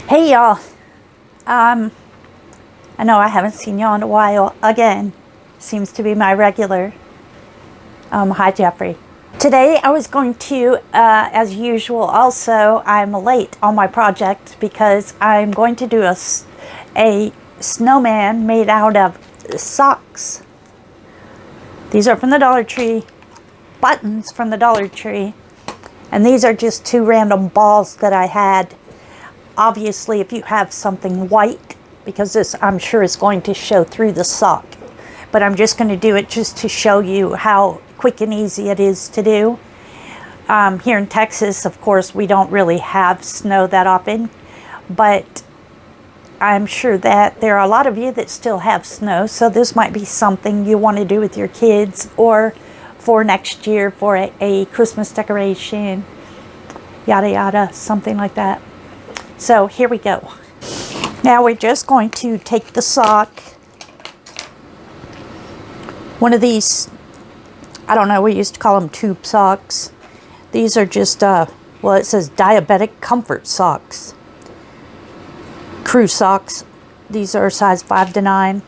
Hey y'all, I know I haven't seen y'all in a while. Again, seems to be my regular. Hi Jeffrey. Today I was going to, as usual, also I'm late on my project because I'm going to do a snowman made out of socks. These are from the Dollar Tree, buttons from the Dollar Tree, and these are just two random balls that I had. Obviously, if you have something white, because this I'm sure is going to show through the sock, but I'm just going to do it just to show you how quick and easy it is to do. Here in Texas, of course, we don't really have snow that often, but I'm sure that there are a lot of you that still have snow, so this might be something you want to do with your kids or for next year for a Christmas decoration, yada yada, something like that. So here we go. Now we're just going to take the sock, one of these, I don't know, we used to call them tube socks. These are just, well, it says diabetic comfort socks. Crew socks. These are size 5 to 9.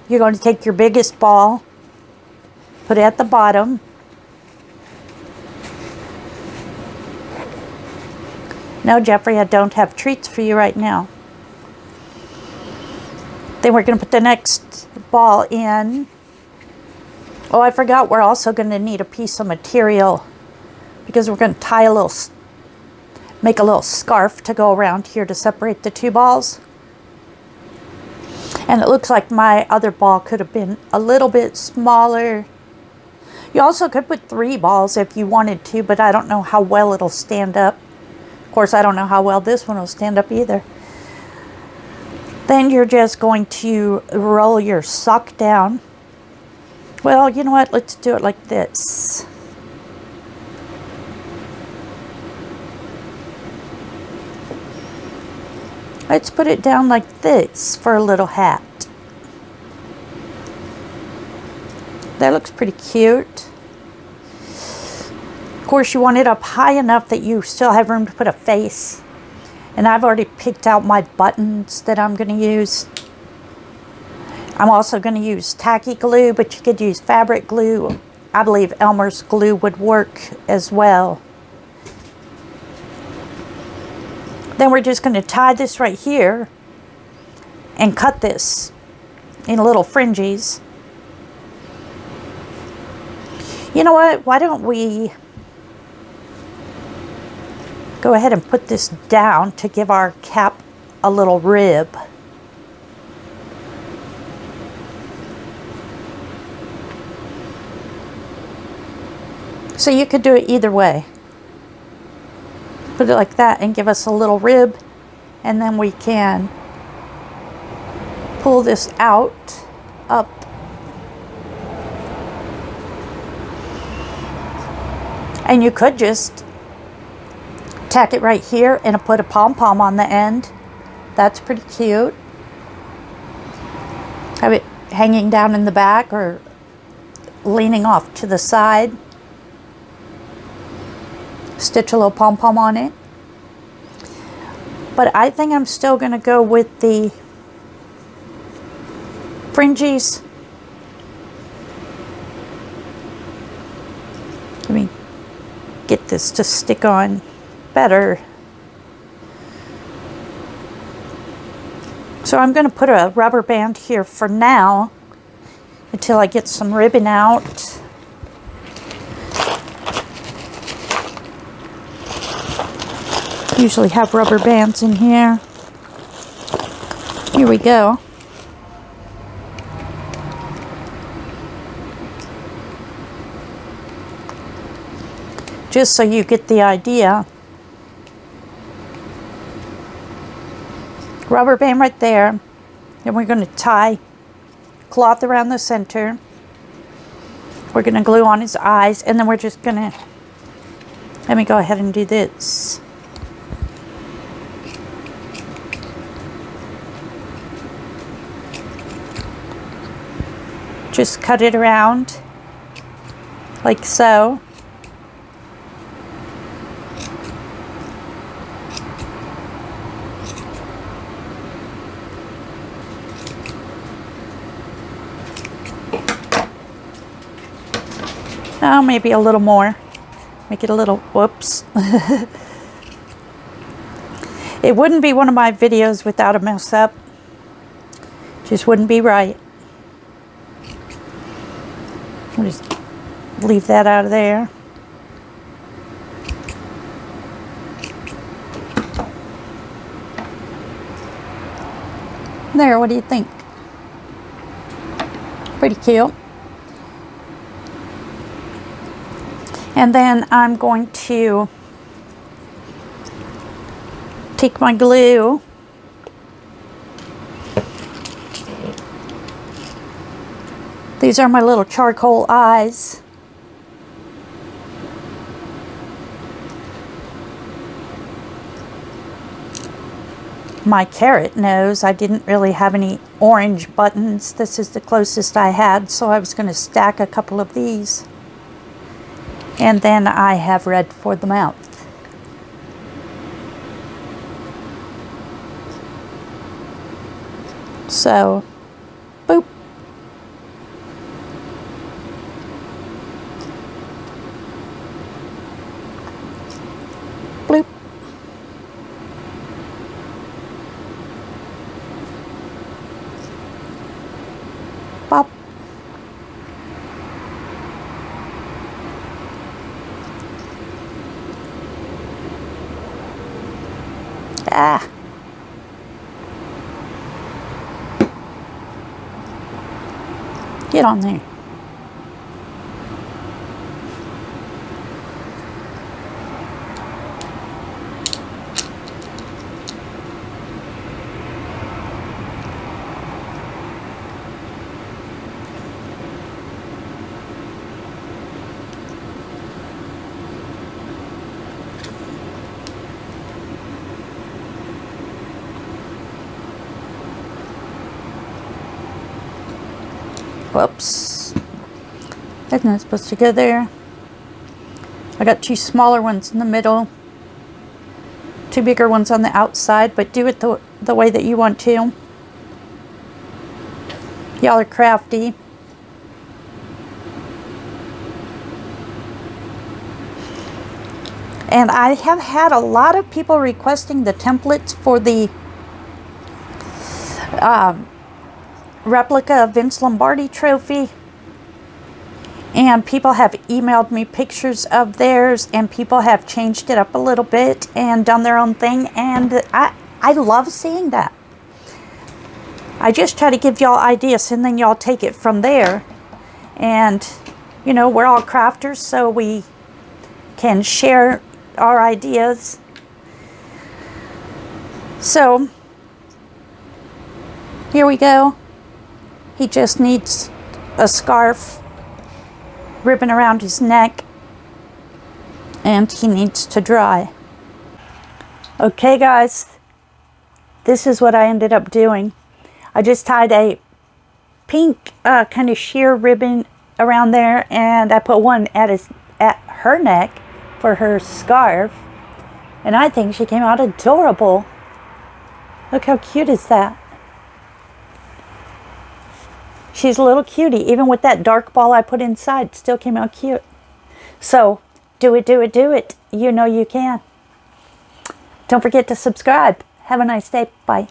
You're going to take your biggest ball, put it at the bottom. No, Jeffrey, I don't have treats for you right now. Then we're going to put the next ball in. Oh, I forgot, we're also going to need a piece of material because we're going to tie a little, make a little scarf to go around here to separate the two balls. And it looks like my other ball could have been a little bit smaller. You also could put 3 balls if you wanted to, but I don't know how well it'll stand up. Of course, I don't know how well this one will stand up either. Then you're just going to roll your sock down. Well, you know what? Let's do it like this. Let's put it down like this for a little hat. That looks pretty cute. Of course, you want it up high enough that you still have room to put a face. And I've already picked out my buttons that I'm going to use. I'm also going to use tacky glue, but you could use fabric glue. I believe Elmer's glue would work as well. Then we're just going to tie this right here and cut this in little fringes. You know what? Why don't we go ahead and put this down to give our cap a little rib. So you could do it either way. Put it like that and give us a little rib, and then we can pull this out, up. And you could just tack it right here and put a pom-pom on the end. That's pretty cute. Have it hanging down in the back or leaning off to the side. Stitch a little pom-pom on it. But I think I'm still going to go with the fringes. Let me get this to stick on better. So I'm going to put a rubber band here for now until I get some ribbon out. Usually have rubber bands in here. Here we go. Just so you get the idea. Rubber band right there. And we're going to tie cloth around the center. We're going to glue on his eyes, and then we're just going to, let me go ahead and do this. Just cut it around like so. Oh, maybe a little more. Make it a little, whoops. It wouldn't be one of my videos without a mess up. Just wouldn't be right. I'll just leave that out of there. There, what do you think? Pretty cute. And then I'm going to take my glue these are my little charcoal eyes. My carrot nose. I didn't really have any orange buttons. This is the closest I had, so I was going to stack a couple of these. And then I have red for the mouth. So, boop. Bloop. Pop. Ah. Get on there. Whoops. That's not supposed to go there. I got two smaller ones in the middle. Two bigger ones on the outside, but do it the way that you want to. Y'all are crafty. And I have had a lot of people requesting the templates for the replica of Vince Lombardi trophy, and people have emailed me pictures of theirs, and people have changed it up a little bit and done their own thing, and I love seeing that. I just try to give y'all ideas, and then y'all take it from there. And you know, we're all crafters, so we can share our ideas. So here we go. He just needs a scarf, ribbon around his neck, and he needs to dry. Okay guys, this is what I ended up doing. I just tied a pink kind of sheer ribbon around there, and I put one at her neck for her scarf, and I think she came out adorable. Look how cute is that? She's a little cutie. Even with that dark ball I put inside, still came out cute. So, do it, do it, do it. You know you can. Don't forget to subscribe. Have a nice day. Bye.